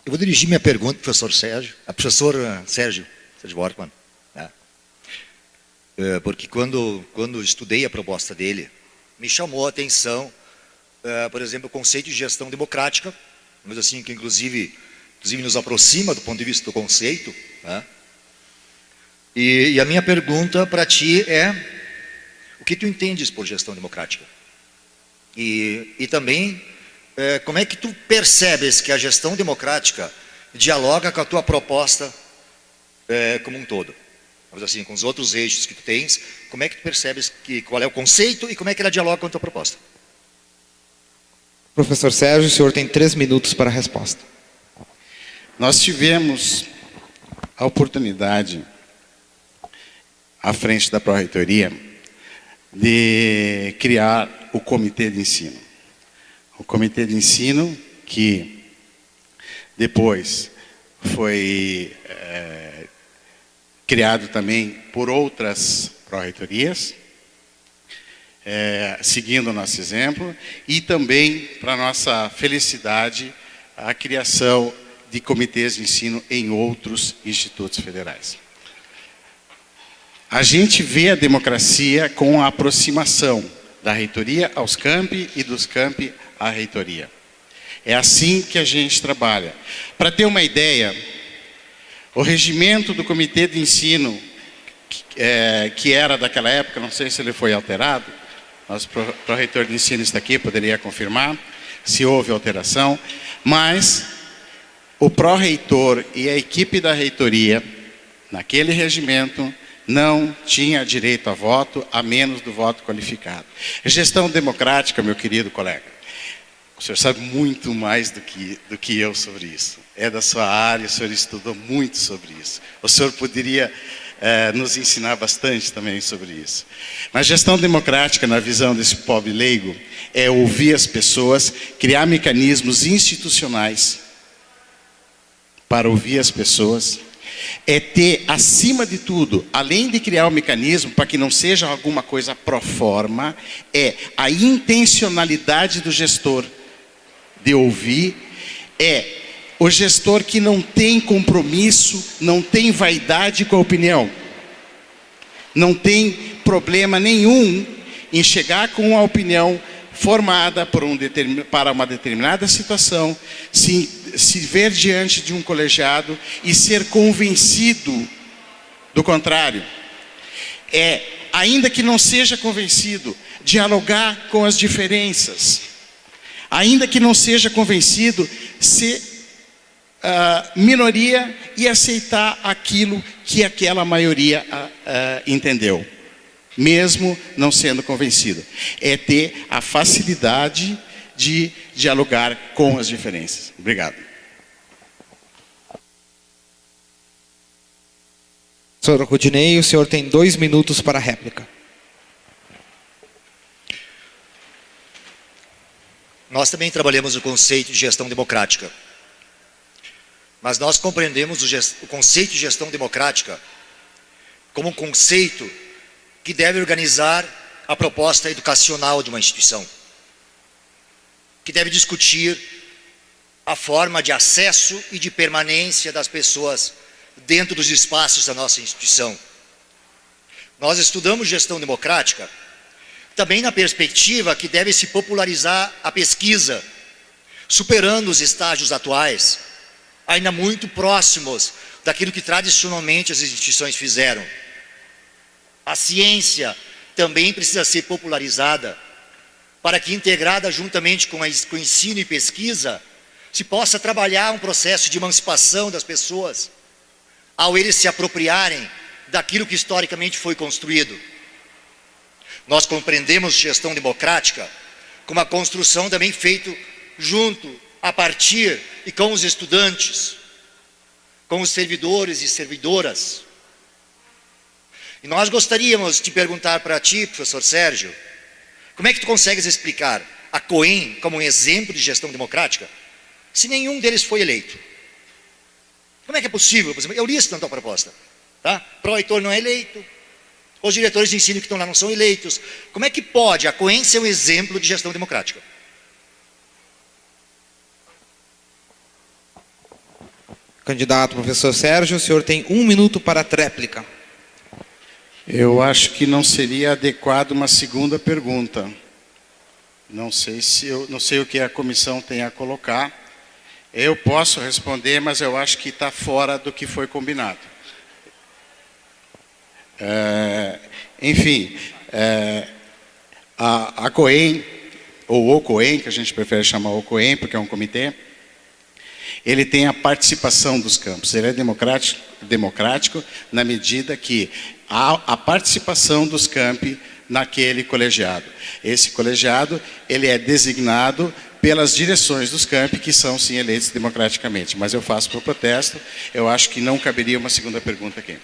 Eu vou dirigir minha pergunta ao professor Sérgio, Sérgio Wortmann, né? Porque quando estudei a proposta dele, me chamou a atenção, por exemplo, o conceito de gestão democrática, mas assim, que inclusive nos aproxima do ponto de vista do conceito, né? E a minha pergunta para ti é: o que tu entendes por gestão democrática? E também, como é que tu percebes que a gestão democrática dialoga com a tua proposta como um todo? Mas assim, com os outros eixos que tu tens, como é que tu percebes qual é o conceito e como é que ela dialoga com a tua proposta? Professor Sérgio, o senhor tem 3 minutos para a resposta. Nós tivemos a oportunidade, à frente da Pró-Reitoria, de criar o Comitê de Ensino. O Comitê de Ensino que depois foi criado também por outras Pró-Reitorias, seguindo o nosso exemplo, e também, para nossa felicidade, a criação de comitês de ensino em outros institutos federais. A gente vê a democracia com a aproximação da reitoria aos campi e dos campi à reitoria. É assim que a gente trabalha. Para ter uma ideia, o regimento do Comitê de Ensino, que era daquela época, não sei se ele foi alterado, nosso pró-reitor de ensino está aqui, poderia confirmar se houve alteração, mas o pró-reitor e a equipe da reitoria, naquele regimento, não tinha direito a voto, a menos do voto qualificado. Gestão democrática, meu querido colega, o senhor sabe muito mais do que eu sobre isso. É da sua área, o senhor estudou muito sobre isso. O senhor poderia nos ensinar bastante também sobre isso. Mas gestão democrática, na visão desse pobre leigo, é ouvir as pessoas, criar mecanismos institucionais para ouvir as pessoas, é ter, acima de tudo, além de criar um mecanismo para que não seja alguma coisa pro forma, é a intencionalidade do gestor de ouvir, é o gestor que não tem compromisso, não tem vaidade com a opinião, não tem problema nenhum em chegar com uma opinião formada para uma determinada situação, se ver diante de um colegiado e ser convencido do contrário. Ainda que não seja convencido, dialogar com as diferenças. Ainda que não seja convencido, ser minoria e aceitar aquilo que aquela maioria entendeu, mesmo não sendo convencido. É ter a facilidade de dialogar com as diferenças. Obrigado. Senhor Rudinei, o senhor tem 2 minutos para a réplica. Nós também trabalhamos o conceito de gestão democrática. Mas nós compreendemos o conceito de gestão democrática como um conceito que deve organizar a proposta educacional de uma instituição, que deve discutir a forma de acesso e de permanência das pessoas dentro dos espaços da nossa instituição. Nós estudamos gestão democrática também na perspectiva que deve se popularizar a pesquisa, superando os estágios atuais, ainda muito próximos daquilo que tradicionalmente as instituições fizeram. A ciência também precisa ser popularizada para que, integrada juntamente com o ensino e pesquisa, se possa trabalhar um processo de emancipação das pessoas, ao eles se apropriarem daquilo que historicamente foi construído. Nós compreendemos gestão democrática como a construção também feita junto, a partir e com os estudantes, com os servidores e servidoras. E nós gostaríamos de perguntar para ti, professor Sérgio, como é que tu consegues explicar a COEM como um exemplo de gestão democrática, se nenhum deles foi eleito? Como é que é possível? Por exemplo, eu li isso na tua proposta, tá? Pró-reitor não é eleito, os diretores de ensino que estão lá não são eleitos. Como é que pode a COEM ser um exemplo de gestão democrática? Candidato professor Sérgio, o senhor tem 1 minuto para a tréplica. Eu acho que não seria adequado uma segunda pergunta. Não sei o que a comissão tem a colocar. Eu posso responder, mas eu acho que está fora do que foi combinado. Enfim, a COEM, ou o COEM, que a gente prefere chamar o COEM, porque é um comitê, ele tem a participação dos campos. Ele é democrático na medida que há a participação dos campi naquele colegiado. Esse colegiado, ele é designado pelas direções dos campi, que são, sim, eleitos democraticamente. Mas eu faço por protesto, eu acho que não caberia uma segunda pergunta aqui.